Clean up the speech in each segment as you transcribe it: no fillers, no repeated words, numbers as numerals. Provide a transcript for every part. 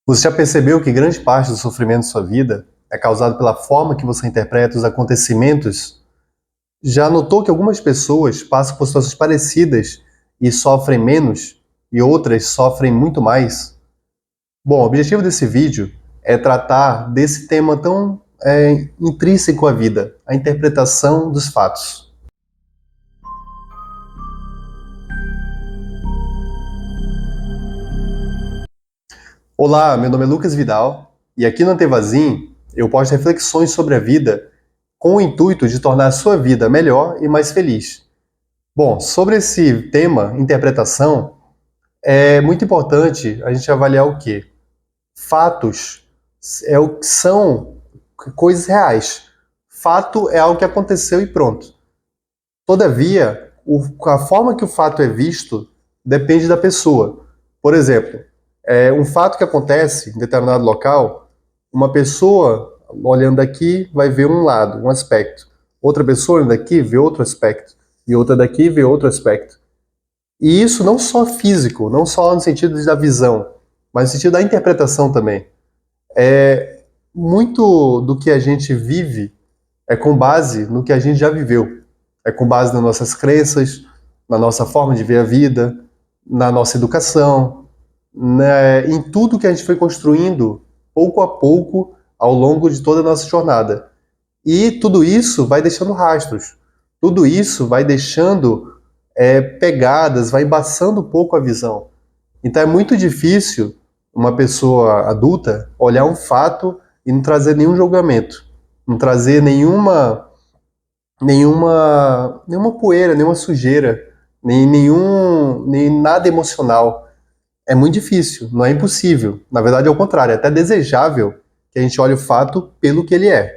Você já percebeu que grande parte do sofrimento de sua vida é causado pela forma que você interpreta os acontecimentos? Já notou que algumas pessoas passam por situações parecidas e sofrem menos, e outras sofrem muito mais? Bom, o objetivo desse vídeo é tratar desse tema tão intrínseco à vida, a interpretação dos fatos. Olá, meu nome é Lucas Vidal e aqui no Antevazim eu posto reflexões sobre a vida com o intuito de tornar a sua vida melhor e mais feliz. Bom, sobre esse tema, interpretação, é muito importante a gente avaliar o quê? Fatos são coisas reais. Fato é algo que aconteceu e pronto. Todavia, a forma que o fato é visto depende da pessoa. Por exemplo, um fato que acontece em determinado local, uma pessoa olhando daqui vai ver um lado, um aspecto. Outra pessoa olhando daqui vê outro aspecto. E outra daqui vê outro aspecto. E isso não só físico, não só no sentido da visão, mas no sentido da interpretação também. Muito do que a gente vive é com base no que a gente já viveu. É com base nas nossas crenças, na nossa forma de ver a vida, na nossa educação, né, em tudo que a gente foi construindo pouco a pouco ao longo de toda a nossa jornada. E tudo isso vai deixando rastros. Tudo isso vai deixando pegadas, vai embaçando um pouco a visão. Então é muito difícil uma pessoa adulta olhar um fato e não trazer nenhum julgamento, não trazer nenhuma poeira, nenhuma sujeira, nem nada emocional. É muito difícil, não é impossível. Na verdade, é o contrário, é até desejável que a gente olhe o fato pelo que ele é.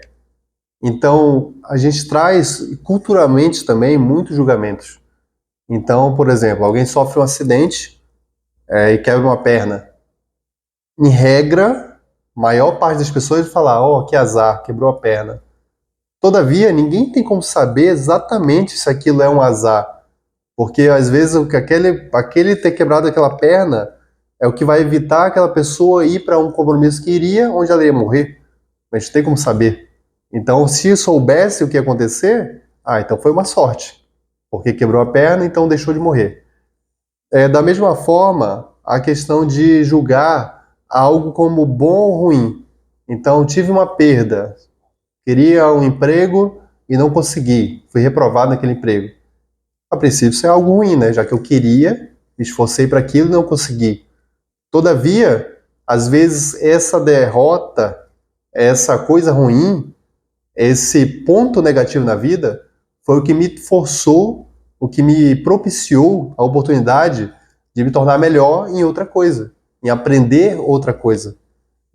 Então, a gente traz culturalmente também muitos julgamentos. Então, por exemplo, alguém sofre um acidente e quebra uma perna. Em regra, a maior parte das pessoas vai falar: oh, que azar, quebrou a perna. Todavia, ninguém tem como saber exatamente se aquilo é um azar, porque às vezes aquele ter quebrado aquela perna é o que vai evitar aquela pessoa ir para um compromisso que iria, onde ela ia morrer. A gente tem como saber. Então, se soubesse o que ia acontecer, então foi uma sorte, porque quebrou a perna, então deixou de morrer. Da mesma forma, a questão de julgar algo como bom ou ruim. Então, tive uma perda, queria um emprego e não consegui, fui reprovado naquele emprego. A princípio, isso é algo ruim, né? Já que eu queria, me esforcei para aquilo e não consegui. Todavia, às vezes, essa derrota, essa coisa ruim, esse ponto negativo na vida, foi o que me forçou, o que me propiciou a oportunidade de me tornar melhor em outra coisa, em aprender outra coisa.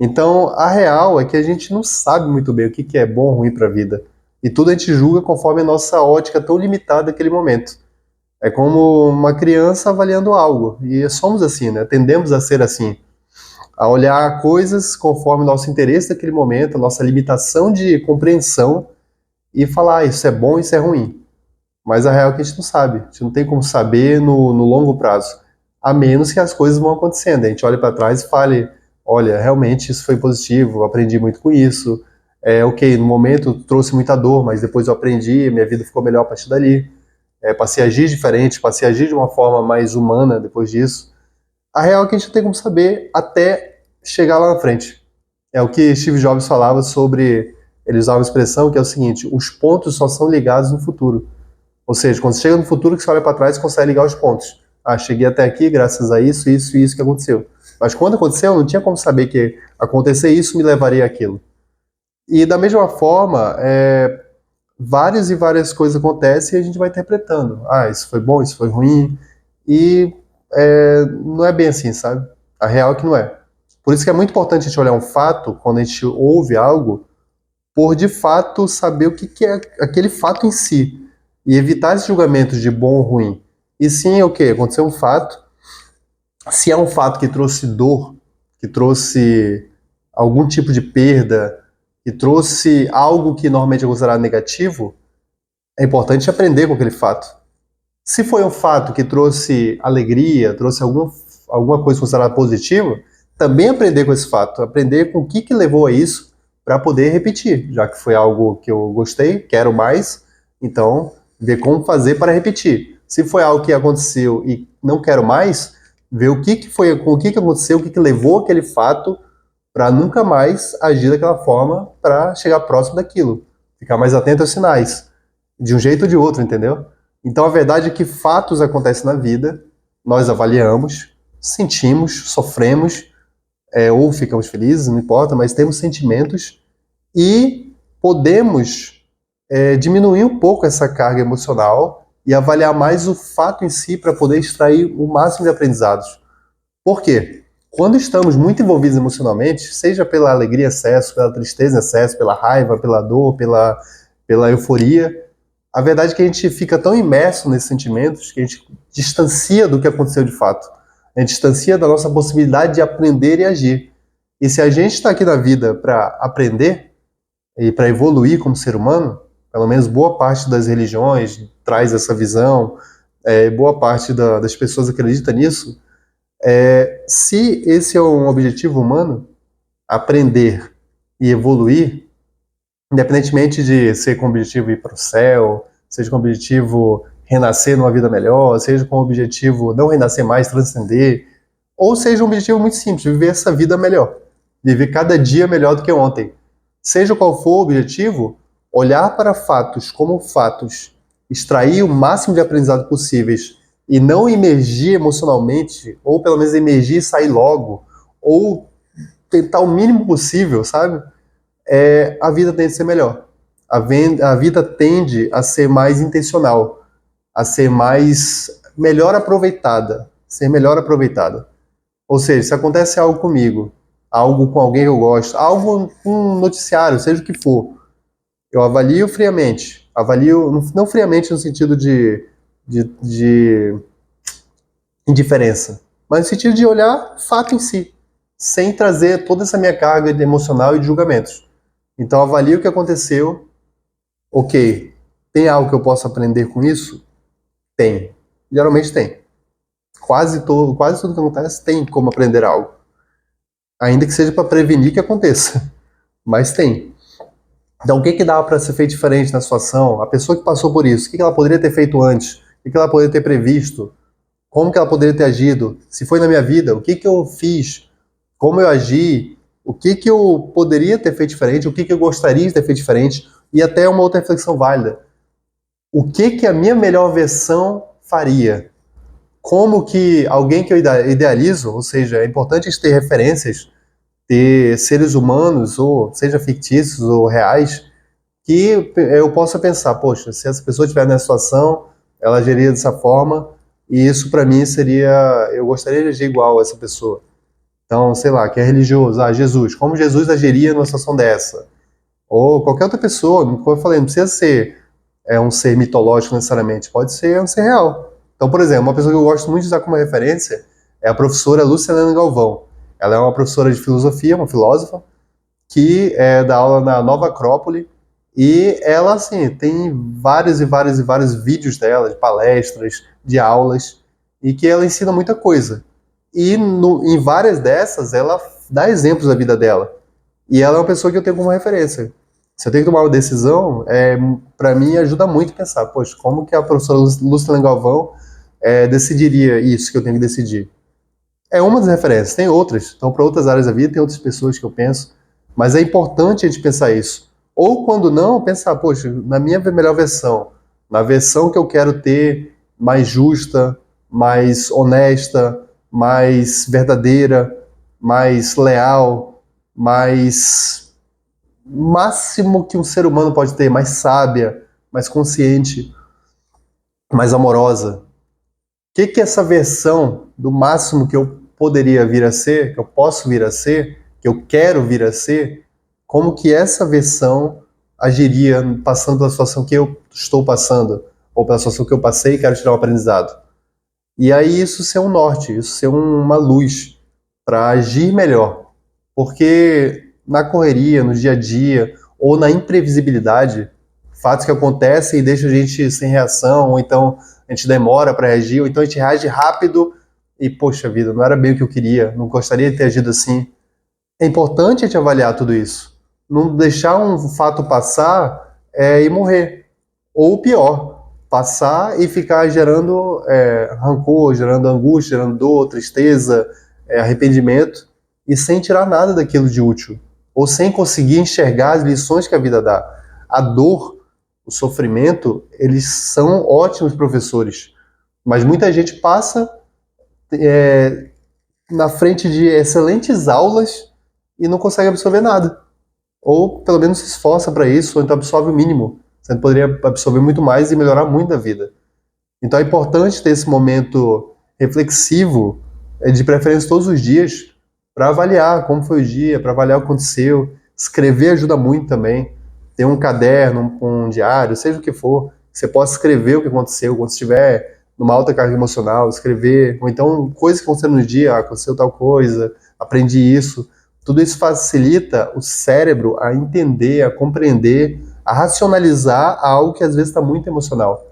Então, a real é que a gente não sabe muito bem o que é bom ou ruim para a vida. E tudo a gente julga conforme a nossa ótica tão limitada naquele momento. É como uma criança avaliando algo. E somos assim, né? Tendemos a ser assim. A olhar coisas conforme o nosso interesse naquele momento, a nossa limitação de compreensão e falar, isso é bom, isso é ruim. Mas a real é que a gente não sabe. A gente não tem como saber no longo prazo. A menos que as coisas vão acontecendo. A gente olha para trás e fale, olha, realmente isso foi positivo, eu aprendi muito com isso. Ok, no momento trouxe muita dor, mas depois eu aprendi, minha vida ficou melhor a partir dali. Passei a agir diferente, passei a agir de uma forma mais humana depois disso. A real é que a gente não tem como saber até chegar lá na frente. É o que Steve Jobs falava sobre, ele usava uma expressão que é o seguinte, os pontos só são ligados no futuro. Ou seja, quando você chega no futuro, que você olha para trás, você consegue ligar os pontos. Cheguei até aqui graças a isso, isso e isso que aconteceu. Mas quando aconteceu, não tinha como saber que acontecer isso me levaria àquilo. E da mesma forma, várias e várias coisas acontecem e a gente vai interpretando. Isso foi bom, isso foi ruim. E não é bem assim, sabe? A real é que não é. Por isso que é muito importante a gente olhar um fato, quando a gente ouve algo, por de fato saber o que é aquele fato em si. E evitar esses julgamentos de bom ou ruim. E sim, ok, aconteceu um fato. Se é um fato que trouxe dor, que trouxe algum tipo de perda, que trouxe algo que normalmente é considerado negativo, é importante aprender com aquele fato. Se foi um fato que trouxe alegria, trouxe alguma coisa considerada positiva, também aprender com esse fato, aprender com o que levou a isso para poder repetir, já que foi algo que eu gostei, quero mais, então ver como fazer para repetir. Se foi algo que aconteceu e não quero mais, ver o que foi, com o que aconteceu, o que levou aquele fato para nunca mais agir daquela forma para chegar próximo daquilo, ficar mais atento aos sinais, de um jeito ou de outro, entendeu? Então a verdade é que fatos acontecem na vida, nós avaliamos, sentimos, sofremos, ou ficamos felizes, não importa, mas temos sentimentos e podemos diminuir um pouco essa carga emocional e avaliar mais o fato em si para poder extrair o máximo de aprendizados. Por quê? Quando estamos muito envolvidos emocionalmente, seja pela alegria em excesso, pela tristeza em excesso, pela raiva, pela dor, pela euforia, a verdade é que a gente fica tão imerso nesses sentimentos que a gente distancia do que aconteceu de fato. A gente distancia da nossa possibilidade de aprender e agir. E se a gente está aqui na vida para aprender e para evoluir como ser humano, pelo menos boa parte das religiões traz essa visão, boa parte das pessoas acredita nisso, se esse é um objetivo humano, aprender e evoluir, independentemente de ser com o objetivo ir para o céu, seja com o objetivo renascer numa vida melhor, seja com o objetivo não renascer mais, transcender, ou seja um objetivo muito simples, viver essa vida melhor, viver cada dia melhor do que ontem. Seja qual for o objetivo, olhar para fatos como fatos, extrair o máximo de aprendizado possíveis e não imergir emocionalmente, ou pelo menos emergir e sair logo, ou tentar o mínimo possível, sabe? A vida tende a ser melhor. A vida tende a ser mais intencional, a ser melhor aproveitada, ser melhor aproveitada. Ou seja, se acontece algo comigo, algo com alguém que eu gosto, algo com um noticiário, seja o que for, eu avalio friamente. Avalio, não friamente no sentido de indiferença, mas no sentido de olhar o fato em si, sem trazer toda essa minha carga emocional e de julgamentos. Então avalio o que aconteceu, ok, tem algo que eu possa aprender com isso? Tem. Geralmente tem. Quase tudo que acontece tem como aprender algo. Ainda que seja para prevenir que aconteça. Mas tem. Então o que dá para ser feito diferente na situação? A pessoa que passou por isso, o que ela poderia ter feito antes? O que ela poderia ter previsto? Como que ela poderia ter agido? Se foi na minha vida, o que eu fiz? Como eu agi? O que eu poderia ter feito diferente? O que eu gostaria de ter feito diferente? E até uma outra reflexão válida. O que a minha melhor versão faria? Como que alguém que eu idealizo, ou seja, é importante a gente ter referências, ter seres humanos, ou seja fictícios ou reais, que eu possa pensar, poxa, se essa pessoa estiver nessa situação, ela agiria dessa forma, e isso para mim seria, eu gostaria de agir igual a essa pessoa. Então, sei lá, que é religioso, Jesus, como Jesus agiria numa situação dessa? Ou qualquer outra pessoa, como eu falei, não precisa ser um ser mitológico necessariamente, pode ser um ser real. Então, por exemplo, uma pessoa que eu gosto muito de usar como referência é a professora Luciana Galvão. Ela é uma professora de filosofia, uma filósofa, que dá aula na Nova Acrópole, e ela, assim, tem vários e vários e vários vídeos dela, de palestras, de aulas, e que ela ensina muita coisa. E em várias dessas, ela dá exemplos da vida dela. E ela é uma pessoa que eu tenho como referência. Se eu tenho que tomar uma decisão, para mim ajuda muito a pensar, poxa, como que a professora Luciana Galvão decidiria isso que eu tenho que decidir? É uma das referências, tem outras. Então, para outras áreas da vida, tem outras pessoas que eu penso, mas é importante a gente pensar isso. Ou quando não, pensar, poxa, na minha melhor versão, na versão que eu quero ter, mais justa, mais honesta, mais verdadeira, mais leal, mais máximo que um ser humano pode ter, mais sábia, mais consciente, mais amorosa. O que essa versão do máximo que eu poderia vir a ser, que eu posso vir a ser, que eu quero vir a ser, como que essa versão agiria passando pela situação que eu estou passando, ou pela situação que eu passei e quero tirar um aprendizado. E aí isso ser um norte, isso ser uma luz para agir melhor. Porque na correria, no dia a dia, ou na imprevisibilidade, fatos que acontecem e deixam a gente sem reação, ou então a gente demora para reagir, ou então a gente reage rápido e, poxa vida, não era bem o que eu queria, não gostaria de ter agido assim. É importante a gente avaliar tudo isso. Não deixar um fato passar e morrer. Ou pior, passar e ficar gerando rancor, gerando angústia, gerando dor, tristeza, arrependimento, e sem tirar nada daquilo de útil. Ou sem conseguir enxergar as lições que a vida dá. A dor, o sofrimento, eles são ótimos professores. Mas muita gente passa na frente de excelentes aulas e não consegue absorver nada. Ou pelo menos se esforça para isso, ou então absorve o mínimo. Você poderia absorver muito mais e melhorar muito a vida. Então é importante ter esse momento reflexivo, de preferência todos os dias, para avaliar como foi o dia, para avaliar o que aconteceu. Escrever ajuda muito também. Ter um caderno, um diário, seja o que for, você possa escrever o que aconteceu, quando estiver numa alta carga emocional, escrever, ou então coisas que aconteceram no dia, aconteceu tal coisa, aprendi isso. Tudo isso facilita o cérebro a entender, a compreender, a racionalizar algo que às vezes está muito emocional.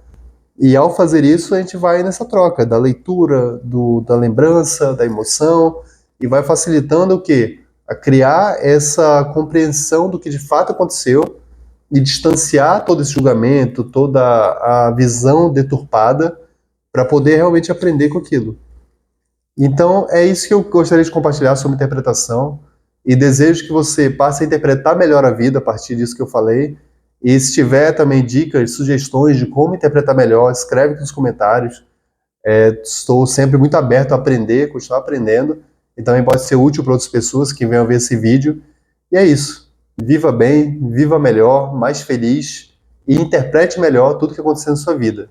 E ao fazer isso, a gente vai nessa troca da leitura, da lembrança, da emoção, e vai facilitando o quê? A criar essa compreensão do que de fato aconteceu e distanciar todo esse julgamento, toda a visão deturpada, para poder realmente aprender com aquilo. Então, é isso que eu gostaria de compartilhar sobre interpretação e desejo que você passe a interpretar melhor a vida a partir disso que eu falei. E se tiver também dicas, sugestões de como interpretar melhor, escreve aqui nos comentários. Estou sempre muito aberto a aprender, continuar aprendendo. E também pode ser útil para outras pessoas que venham ver esse vídeo. E é isso. Viva bem, viva melhor, mais feliz e interprete melhor tudo que aconteceu na sua vida.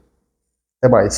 Até mais.